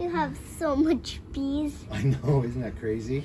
You have so much bees. I know, isn't that crazy?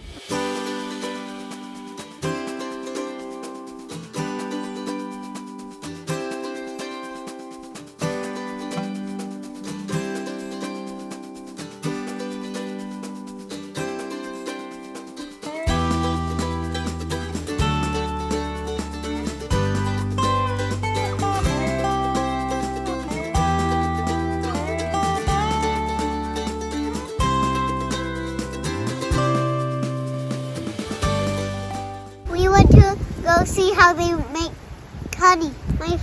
We went to go see how they make honey. My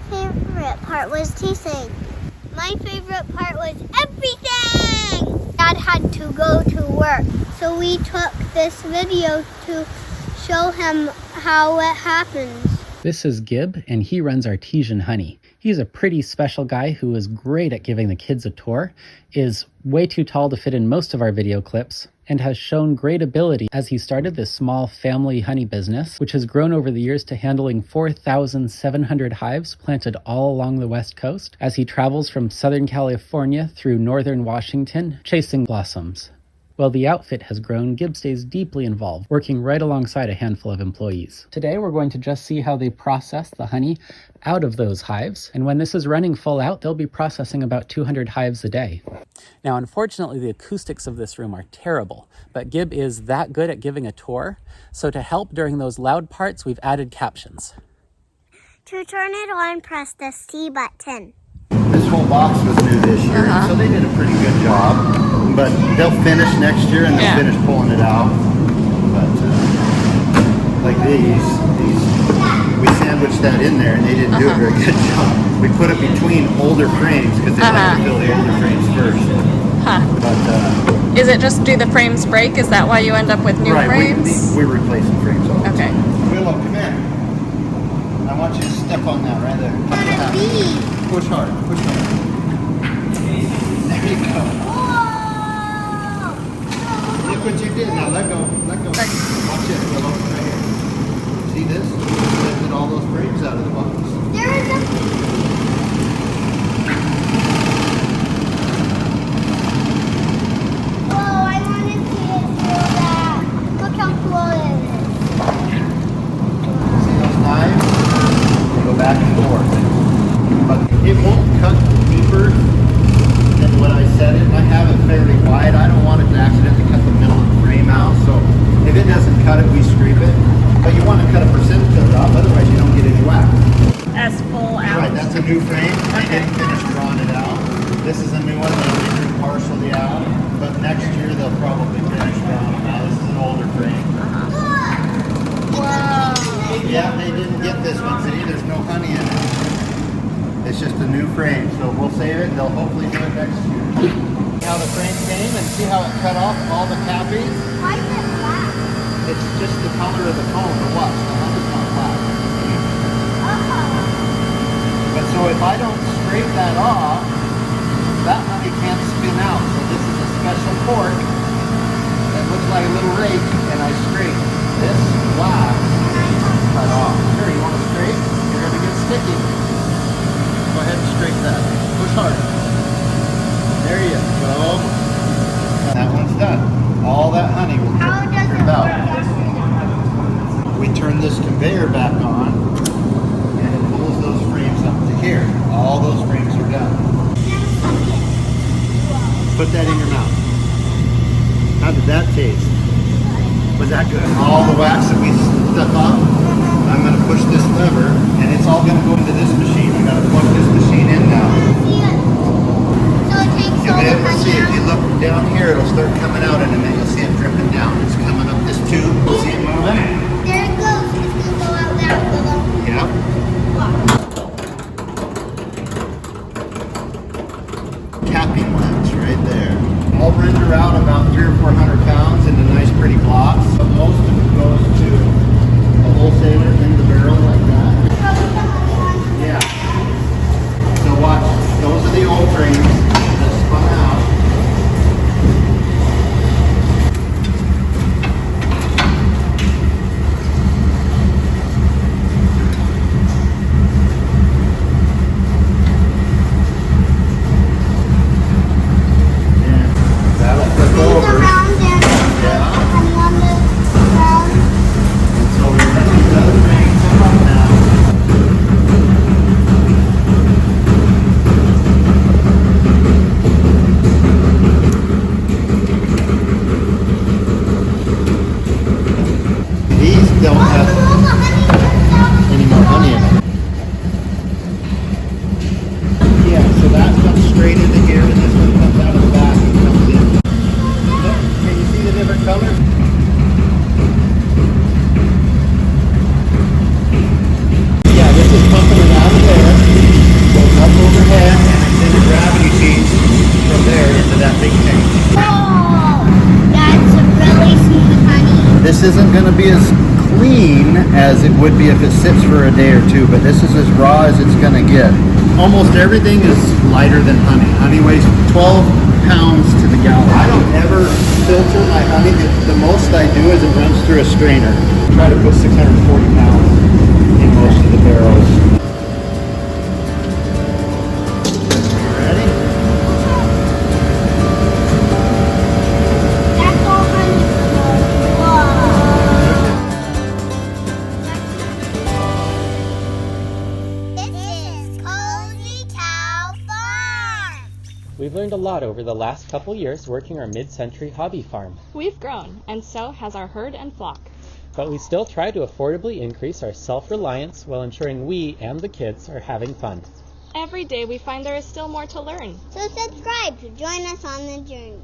favorite part was tasting. My favorite part was everything! Dad had to go to work, so we took this video to show him how it happens. This is Gib, and he runs Artesian Honey. He's a pretty special guy who is great at giving the kids a tour, is way too tall to fit in most of our video clips, and has shown great ability as he started this small family honey business, which has grown over the years to handling 4,700 hives planted all along the West Coast as he travels from Southern California through Northern Washington, chasing blossoms. While the outfit has grown, Gib stays deeply involved, working right alongside a handful of employees. Today we're going to just see how they process the honey out of those hives, and when this is running full out, they'll be processing about 200 hives a day. Now, unfortunately, the acoustics of this room are terrible, but Gib is that good at giving a tour, so to help during those loud parts, we've added captions. To turn it on, press the C button. This whole box was new this year, so they did a pretty good job. But they'll finish next year and they'll finish pulling it out. But like these, we sandwiched that in there and they didn't do a very good job. We put it between older frames because they like to fill the older frames first. But is it just do the frames break? Is that why you end up with new frames? We're replacing frames all the Okay. time. Willow, come here. I want you to step on that right there. Push hard, push hard. There you go. Look what you did. Now let go. Let go. Watch it, Willow. Right here. See this? You lifted all those frames out of the box. There is a... Whoa, I want to see it through that. Look how cool it is. See those knives? They go back and forth. But it won't cut deeper than what I set it. I have it fairly wide. I don't want it to accidentally cut the middle of the frame out. So if it doesn't cut it, we scrape it. But you want to cut a percentage of it off, otherwise you don't get any wax. As full out. Right, that's a new frame. I didn't finish drawing it out. This is a new one that we drew partially out. But next year they'll probably finish drawing them out. This is an older frame. Whoa. Yeah, they didn't get this one. See, there's no honey in it. It's just a new frame, so we'll save it. They'll hopefully do it next year. See how the frame came and see how it cut off all the cappies? Why is it black? It's just the color of the comb, the wax. The honey's not black. But so if I don't scrape that off, that honey can't spin out. So this is a special fork that looks like a little rake, and I scrape this wax cut off. Here, you want to scrape? You're going to get sticky. Go ahead and scrape that. Push hard. There you go. That one's done. All that honey will drip out. We turn this conveyor back on and it pulls those frames up to here. All those frames are done. Put that in your mouth. How did that taste? Was that good? All the wax that we stuck off, I'm going to push this lever and it's all going to go into this machine. I'm going to plug this machine in now. You'll be able to see if you look down here, it'll start coming out in a minute. You'll see it dripping down. It's coming up this tube. See it moving? There it goes. It's going to go out that little. Yeah. Capping lens right there. I'll render out about 300 or 400 pounds into nice pretty blocks. But most of it goes to a wholesaler in the barrel like that. Yeah. So watch, those are the old frames that spun out. This isn't going to be as clean as it would be if it sits for a day or two, but this is as raw as it's going to get. Almost everything is lighter than honey. Honey weighs 12 pounds to the gallon. I don't ever filter my honey. The most I do is it runs through a strainer. Try to put 640 pounds in most of the barrels. Ready? That's all honey. Whoa. This is Cozy Cow Farm. We've learned a lot over the last couple years working our mid-century hobby farm, We've grown, and so has our herd and flock. but we still try to affordably increase our self-reliance while ensuring we and the kids are having fun. Every day we find there is still more to learn. So subscribe to join us on the journey.